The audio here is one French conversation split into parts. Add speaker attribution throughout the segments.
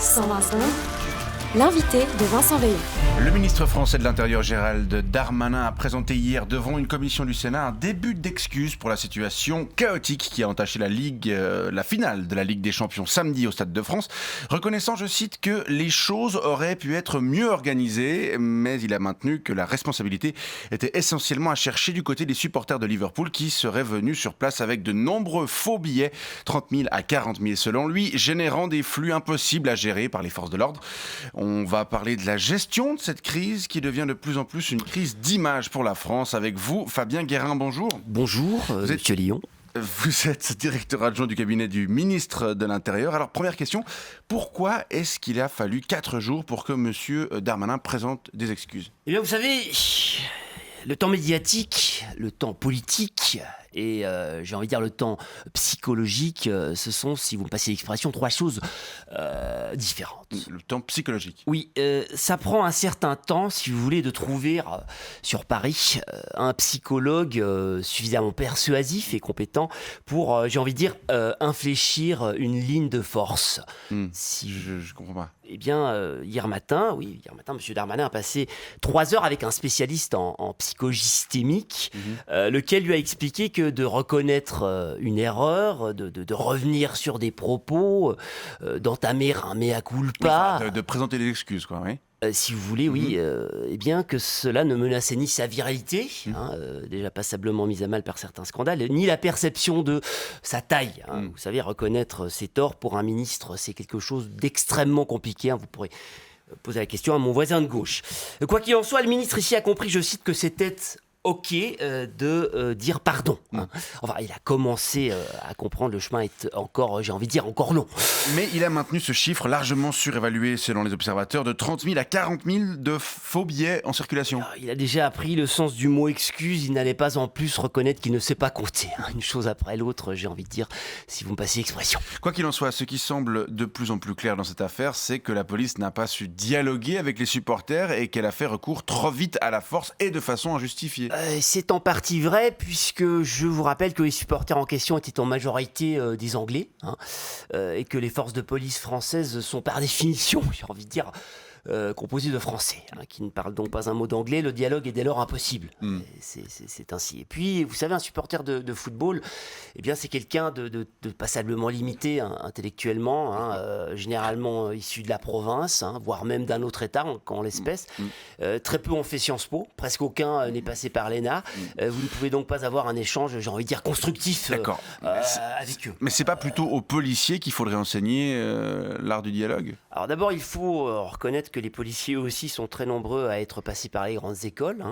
Speaker 1: 120 secondes, l'invité de Vincent Veillon.
Speaker 2: Le ministre français de l'Intérieur Gérald Darmanin a présenté hier devant une commission du Sénat un début d'excuses pour la situation chaotique qui a entaché la finale de la Ligue des Champions samedi au Stade de France, reconnaissant, je cite, que les choses auraient pu être mieux organisées, mais il a maintenu que la responsabilité était essentiellement à chercher du côté des supporters de Liverpool qui seraient venus sur place avec de nombreux faux billets, 30 000 à 40 000 selon lui, générant des flux impossibles à gérer par les forces de l'ordre. On va parler de la gestion de cette crise qui devient de plus en plus une crise d'image pour la France. Avec vous, Fabien Guérin, bonjour.
Speaker 3: Bonjour, monsieur Lyon.
Speaker 2: Vous êtes directeur adjoint du cabinet du ministre de l'Intérieur. Alors, première question, pourquoi est-ce qu'il a fallu 4 jours pour que monsieur Darmanin présente des excuses ?
Speaker 3: Eh bien, vous savez, le temps médiatique, le temps politique et j'ai envie de dire le temps psychologique, ce sont, si vous me passez l'expression, 3 choses différentes.
Speaker 2: Le temps psychologique.
Speaker 3: Oui, ça prend un certain temps, si vous voulez, de trouver sur Paris un psychologue suffisamment persuasif et compétent pour, j'ai envie de dire, infléchir une ligne de force.
Speaker 2: Si je comprends pas.
Speaker 3: Eh bien, hier matin, M. Darmanin a passé 3 heures avec un spécialiste en psychosystémique, lequel lui a expliqué que de reconnaître une erreur, de revenir sur des propos, d'entamer un mea culpa...
Speaker 2: De présenter des excuses, quoi, oui.
Speaker 3: Si vous voulez, oui, eh bien que cela ne menaçait ni sa viralité, déjà passablement mise à mal par certains scandales, ni la perception de sa taille. Vous savez, reconnaître ses torts pour un ministre, c'est quelque chose d'extrêmement compliqué. Vous pourrez poser la question à mon voisin de gauche. Quoi qu'il en soit, le ministre ici a compris, je cite, que c'était OK de dire pardon. Enfin, il a commencé à comprendre, le chemin est encore, j'ai envie de dire, encore long.
Speaker 2: Mais il a maintenu ce chiffre largement surévalué selon les observateurs de 30 000 à 40 000 de faux billets en circulation.
Speaker 3: Alors, il a déjà appris le sens du mot excuse, il n'allait pas en plus reconnaître qu'il ne sait pas compter. Une chose après l'autre, j'ai envie de dire, si vous me passez l'expression.
Speaker 2: Quoi qu'il en soit, ce qui semble de plus en plus clair dans cette affaire, c'est que la police n'a pas su dialoguer avec les supporters et qu'elle a fait recours trop vite à la force et de façon injustifiée.
Speaker 3: C'est en partie vrai, puisque je vous rappelle que les supporters en question étaient en majorité des Anglais, et que les forces de police françaises sont par définition, j'ai envie de dire, composées de Français, qui ne parlent donc pas un mot d'anglais. Le dialogue est dès lors impossible. C'est ainsi. Et puis, vous savez, un supporter de football, eh bien, c'est quelqu'un de passablement limité intellectuellement, généralement issu de la province, voire même d'un autre État, en l'espèce. Très peu ont fait Sciences Po, presque aucun n'est passé par l'ENA. Vous ne pouvez donc pas avoir un échange, j'ai envie de dire, constructif avec eux.
Speaker 2: Mais c'est pas plutôt aux policiers qu'il faudrait enseigner l'art du dialogue ?
Speaker 3: Alors d'abord, il faut reconnaître que les policiers aussi sont très nombreux à être passés par les grandes écoles.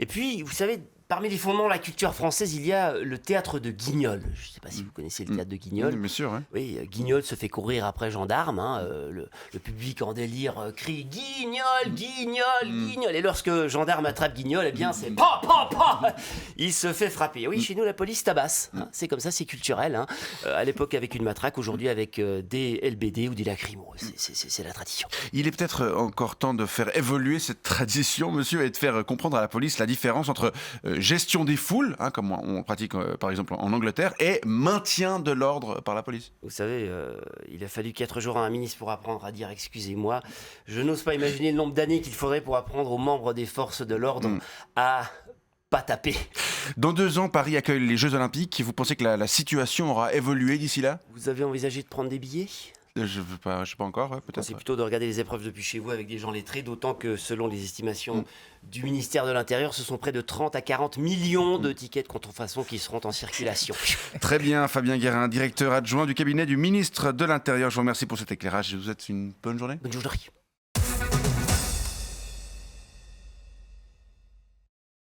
Speaker 3: Et puis, vous savez, parmi les fondements de la culture française, il y a le théâtre de Guignol. Je ne sais pas si vous connaissez le théâtre de Guignol.
Speaker 2: Oui, bien sûr. Hein.
Speaker 3: Oui, Guignol se fait courir après gendarme. Le public en délire crie « Guignol, Guignol, Guignol ». Et lorsque gendarme attrape Guignol, eh bien c'est « Pa, pa, pa ». Il se fait frapper. Oui, chez nous, la police tabasse. C'est comme ça, c'est culturel. À l'époque avec une matraque, aujourd'hui avec des LBD ou des lacrymos. C'est la tradition.
Speaker 2: Il est peut-être encore temps de faire évoluer cette tradition, monsieur, et de faire comprendre à la police la différence entre gestion des foules, comme on pratique par exemple en Angleterre, et maintien de l'ordre par la police.
Speaker 3: Vous savez, il a fallu 4 jours à un ministre pour apprendre à dire « excusez-moi ». Je n'ose pas imaginer le nombre d'années qu'il faudrait pour apprendre aux membres des forces de l'ordre à pas taper.
Speaker 2: Dans 2 ans, Paris accueille les Jeux Olympiques. Vous pensez que la situation aura évolué d'ici là ?
Speaker 3: Vous avez envisagé de prendre des billets ?
Speaker 2: Je sais pas encore, peut-être.
Speaker 3: C'est plutôt de regarder les épreuves depuis chez vous avec des gens lettrés, d'autant que selon les estimations du ministère de l'Intérieur, ce sont près de 30 à 40 millions de tickets de contrefaçon qui seront en circulation.
Speaker 2: Très bien, Fabien Guérin, directeur adjoint du cabinet du ministre de l'Intérieur. Je vous remercie pour cet éclairage et je vous souhaite une bonne journée.
Speaker 3: Bonne journée.